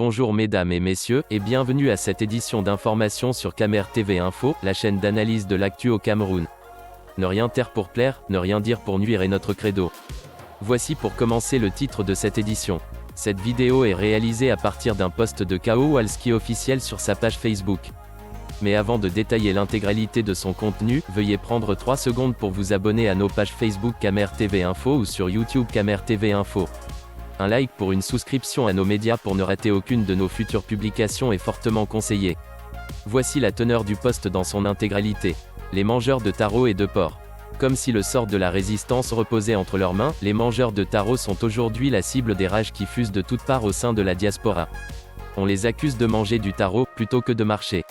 Bonjour mesdames et messieurs, et bienvenue à cette édition d'information sur Camer TV Info, la chaîne d'analyse de l'actu au Cameroun. Ne rien taire pour plaire, ne rien dire pour nuire est notre credo. Voici pour commencer le titre de cette édition. Cette vidéo est réalisée à partir d'un post de Kao Walski officiel sur sa page Facebook. Mais avant de détailler l'intégralité de son contenu, veuillez prendre 3 secondes pour vous abonner à nos pages Facebook Camer TV Info ou sur YouTube Camer TV Info. Un like pour une souscription à nos médias pour ne rater aucune de nos futures publications est fortement conseillé. Voici la teneur du post dans son intégralité. Les mangeurs de taro et de porc. Comme si le sort de la résistance reposait entre leurs mains, les mangeurs de taro sont aujourd'hui la cible des rages qui fusent de toutes parts au sein de la diaspora. On les accuse de manger du taro, plutôt que de marcher.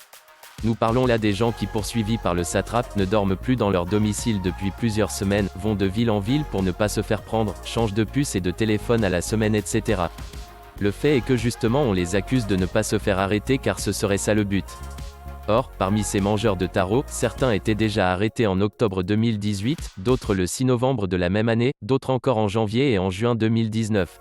Nous parlons là des gens qui, poursuivis par le satrape, ne dorment plus dans leur domicile depuis plusieurs semaines, vont de ville en ville pour ne pas se faire prendre, changent de puce et de téléphone à la semaine, etc. Le fait est que justement on les accuse de ne pas se faire arrêter car ce serait ça le but. Or, parmi ces mangeurs de taro, certains étaient déjà arrêtés en octobre 2018, d'autres le 6 novembre de la même année, d'autres encore en janvier et en juin 2019.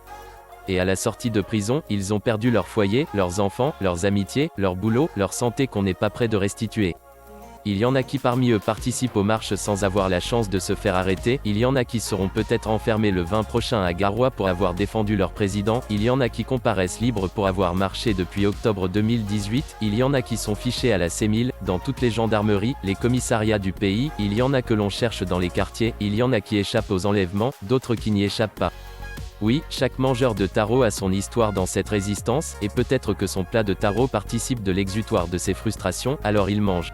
Et à la sortie de prison, ils ont perdu leur foyer, leurs enfants, leurs amitiés, leur boulot, leur santé qu'on n'est pas prêt de restituer. Il y en a qui parmi eux participent aux marches sans avoir la chance de se faire arrêter, il y en a qui seront peut-être enfermés le 20 prochain à Garoua pour avoir défendu leur président, il y en a qui comparaissent libres pour avoir marché depuis octobre 2018, il y en a qui sont fichés à la CEMIL, dans toutes les gendarmeries, les commissariats du pays, il y en a que l'on cherche dans les quartiers, il y en a qui échappent aux enlèvements, d'autres qui n'y échappent pas. Oui, chaque mangeur de taro a son histoire dans cette résistance, et peut-être que son plat de taro participe de l'exutoire de ses frustrations, alors il mange.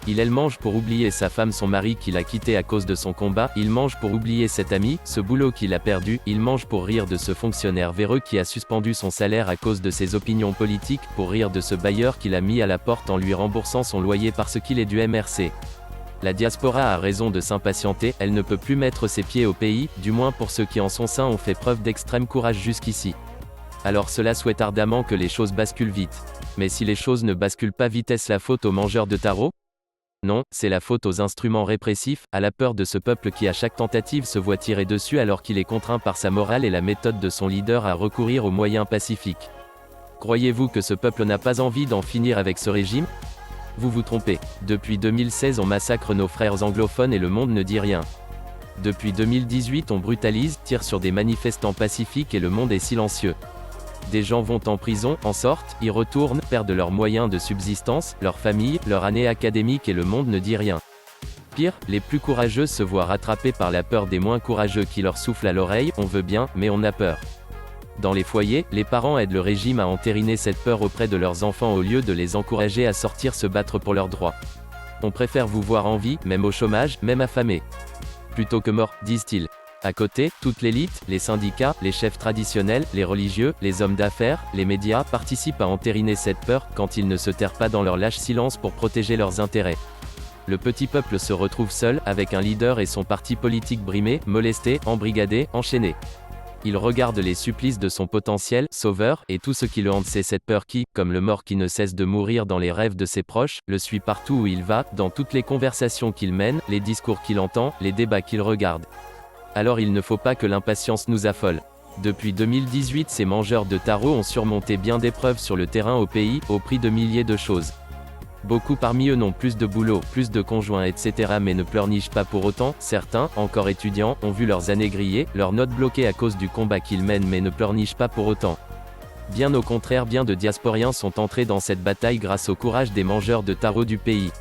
Elle mange pour oublier sa femme, son mari qu'il a quitté à cause de son combat, il mange pour oublier cet ami, ce boulot qu'il a perdu, il mange pour rire de ce fonctionnaire véreux qui a suspendu son salaire à cause de ses opinions politiques, pour rire de ce bailleur qu'il a mis à la porte en lui remboursant son loyer parce qu'il est du MRC. La diaspora a raison de s'impatienter, elle ne peut plus mettre ses pieds au pays, du moins pour ceux qui en son sein ont fait preuve d'extrême courage jusqu'ici. Alors cela souhaite ardemment que les choses basculent vite. Mais si les choses ne basculent pas vite, est-ce la faute aux mangeurs de taro? Non, c'est la faute aux instruments répressifs, à la peur de ce peuple qui à chaque tentative se voit tirer dessus alors qu'il est contraint par sa morale et la méthode de son leader à recourir aux moyens pacifiques. Croyez-vous que ce peuple n'a pas envie d'en finir avec ce régime? Vous vous trompez. Depuis 2016 on massacre nos frères anglophones et le monde ne dit rien. Depuis 2018 on brutalise, tire sur des manifestants pacifiques et le monde est silencieux. Des gens vont en prison, en sortent, y retournent, perdent leurs moyens de subsistance, leur famille, leur année académique et le monde ne dit rien. Pire, les plus courageux se voient rattrapés par la peur des moins courageux qui leur soufflent à l'oreille, on veut bien, mais on a peur. Dans les foyers, les parents aident le régime à entériner cette peur auprès de leurs enfants au lieu de les encourager à sortir se battre pour leurs droits. On préfère vous voir en vie, même au chômage, même affamé. Plutôt que mort, disent-ils. À côté, toute l'élite, les syndicats, les chefs traditionnels, les religieux, les hommes d'affaires, les médias participent à entériner cette peur quand ils ne se terrent pas dans leur lâche silence pour protéger leurs intérêts. Le petit peuple se retrouve seul, avec un leader et son parti politique brimé, molesté, embrigadé, enchaîné. Il regarde les supplices de son potentiel sauveur, et tout ce qui le hante c'est cette peur qui, comme le mort qui ne cesse de mourir dans les rêves de ses proches, le suit partout où il va, dans toutes les conversations qu'il mène, les discours qu'il entend, les débats qu'il regarde. Alors il ne faut pas que l'impatience nous affole. Depuis 2018 ces mangeurs de taro ont surmonté bien d'épreuves sur le terrain au pays, au prix de milliers de choses. Beaucoup parmi eux n'ont plus de boulot, plus de conjoints, etc. mais ne pleurnichent pas pour autant. Certains, encore étudiants, ont vu leurs années griller, leurs notes bloquées à cause du combat qu'ils mènent mais ne pleurnichent pas pour autant. Bien au contraire, bien de diasporiens sont entrés dans cette bataille grâce au courage des mangeurs de taro du pays.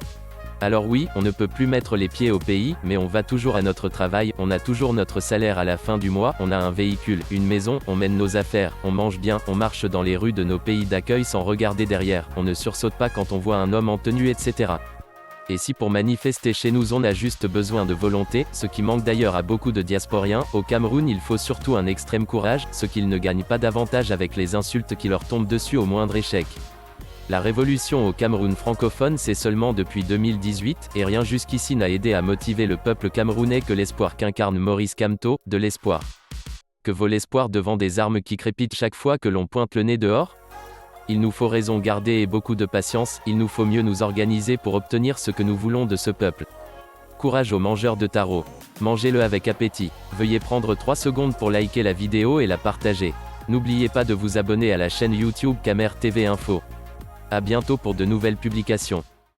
Alors oui, on ne peut plus mettre les pieds au pays, mais on va toujours à notre travail, on a toujours notre salaire à la fin du mois, on a un véhicule, une maison, on mène nos affaires, on mange bien, on marche dans les rues de nos pays d'accueil sans regarder derrière, on ne sursaute pas quand on voit un homme en tenue, etc. Et si pour manifester chez nous on a juste besoin de volonté, ce qui manque d'ailleurs à beaucoup de diasporiens, au Cameroun il faut surtout un extrême courage, ce qu'ils ne gagnent pas davantage avec les insultes qui leur tombent dessus au moindre échec. La révolution au Cameroun francophone c'est seulement depuis 2018, et rien jusqu'ici n'a aidé à motiver le peuple camerounais que l'espoir qu'incarne Maurice Kamto, de l'espoir. Que vaut l'espoir devant des armes qui crépitent chaque fois que l'on pointe le nez dehors? Il nous faut raison garder et beaucoup de patience, il nous faut mieux nous organiser pour obtenir ce que nous voulons de ce peuple. Courage aux mangeurs de taro. Mangez-le avec appétit. Veuillez prendre 3 secondes pour liker la vidéo et la partager. N'oubliez pas de vous abonner à la chaîne YouTube Camer TV Info. À bientôt pour de nouvelles publications.